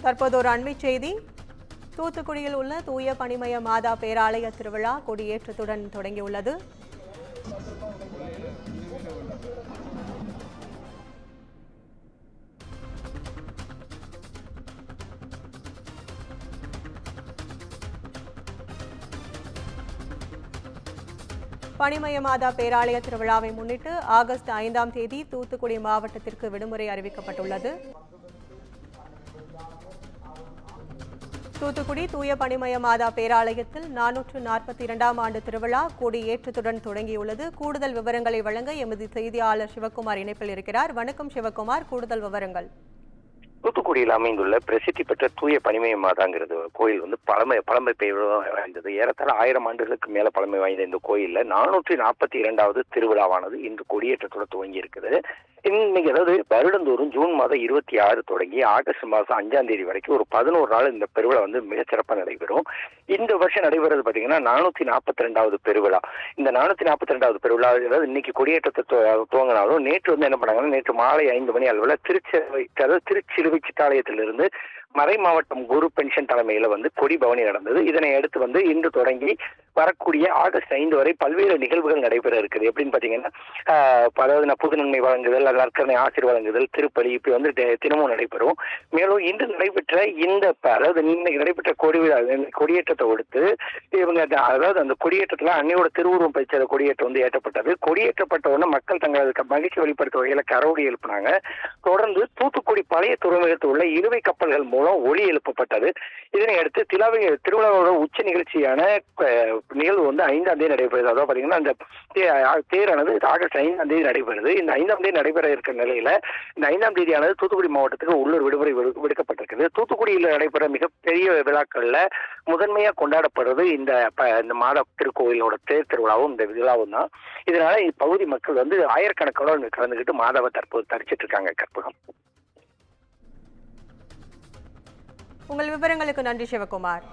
தற்போது ஒரு அண்மை செய்தி. தூத்துக்குடியில் உள்ள தூய பனிமய மாதா பேராலய திருவிழா கொடியேற்றத்துடன் தொடங்கியுள்ளது. பனிமய மாதா பேராலய திருவிழாவை முன்னிட்டு ஆகஸ்ட் 5ஆம் தேதி தூத்துக்குடி மாவட்டத்திற்கு விடுமுறை அறிவிக்கப்பட்டுள்ளது. தூத்துக்குடி தூய பனிமய மாதா பேராலயத்தில் 442ஆம் ஆண்டு திருவிழா கொடியேற்றத்துடன் தொடங்கியுள்ளது. கூடுதல் விவரங்களை வழங்க எமது செய்தியாளர் சிவகுமார் இணைப்பில் இருக்கிறார். வணக்கம் சிவகுமார், கூடுதல் விவரங்கள். தூத்துக்குடியில் அமைந்துள்ள பிரசித்தி பெற்ற தூய பனிமய மாதாங்கிறது கோயில் வந்து பழமை வாய்ந்தது. ஏறத்தாழ 1000 ஆண்டுகளுக்கு மேல பழமை வாய்ந்த இந்த கோயில்ல 442வது திருவிழாவானது இன்று கொடியேற்றத்தோடு துவங்கி இருக்குது. இன்னைக்கு அதாவது வருடந்தோறும் ஜூன் மாதம் 26 தொடங்கி ஆகஸ்ட் மாதம் 5ஆம் தேதி வரைக்கும் ஒரு 11 நாள் இந்த பெருவிழா வந்து மிகச்சிறப்பாக நடைபெறும். இந்த வருஷம் நடைபெறது பார்த்தீங்கன்னா 442வது பெருவிழா. இந்த 442வது பெருவிழா அதாவது இன்னைக்கு கொடியேற்றத்தை துவங்கினாலும் நேற்று வந்து என்ன பண்ணாங்கன்னா, நேற்று மாலை 5 மணி அளவில் திருச்சிலுவை சித்தாலயத்திலிருந்து மறை மாவட்டம் குரு பென்ஷன் தலைமையில வந்து கொடி பவனி நடந்தது. இதனை அடுத்து வந்து இன்று தொடங்கி வரக்கூடிய ஆகஸ்ட் 5 வரை பல்வேறு நிகழ்வுகள் நடைபெற இருக்குது. எப்படின்னு பாத்தீங்கன்னா, அதாவது புது நன்மை வழங்குதல், நற்கரணை ஆசிர் வழங்குதல், திருப்பலி இப்படி வந்து தினமும் நடைபெறும். மேலும் இன்று நடைபெற்ற அதாவது இன்னைக்கு நடைபெற்ற கொடியேற்றத்தை கொடுத்து இவங்க அதாவது அந்த கொடியேற்றத்துல அன்னையோட திருவுருவம் பயிற்சி கொடியேற்றம் வந்து ஏற்றப்பட்டது. கொடியேற்றப்பட்ட உடனே மக்கள் தங்களது மகிழ்ச்சி வெளிப்படுத்த வகையில கரவொலி எழுப்பினாங்க. தொடர்ந்து தூத்துக்குடி பழைய துறைமுகத்தில் உள்ள இழுவை கப்பல்கள் மூலம் ஒளி எழுப்பப்பட்டது. இதனை அடுத்து திருவிழாவோட உச்ச நிகழ்ச்சியான நிகழ்வு வந்து 5ஆம் தேதி நடைபெறுது. அதாவது பாத்தீங்கன்னா அந்த தேரானது ஆகஸ்ட் 5ஆம் தேதி நடைபெறுது. இந்த 5ஆம் தேதி நடைபெற இருக்கிற நிலையில இந்த 5ஆம் தேதியானது தூத்துக்குடி மாவட்டத்துக்கு உள்ளூர் விடுமுறை விடுக்கப்பட்டிருக்குது. தூத்துக்குடியில் நடைபெற மிகப்பெரிய விழாக்கள்ல முதன்மையா கொண்டாடப்படுறது இந்த மாதா திருக்கோயிலோட தேர் திருவிழாவும் இந்த விழாவும் தான். இதனால இப்பகுதி மக்கள் வந்து ஆயிரக்கணக்கானோடு கலந்துகிட்டு மாதாவை தற்போது தரிச்சிட்டு இருக்காங்க. கற்பகம். உங்கள் விவரங்களுக்கு நன்றி சிவகுமார்.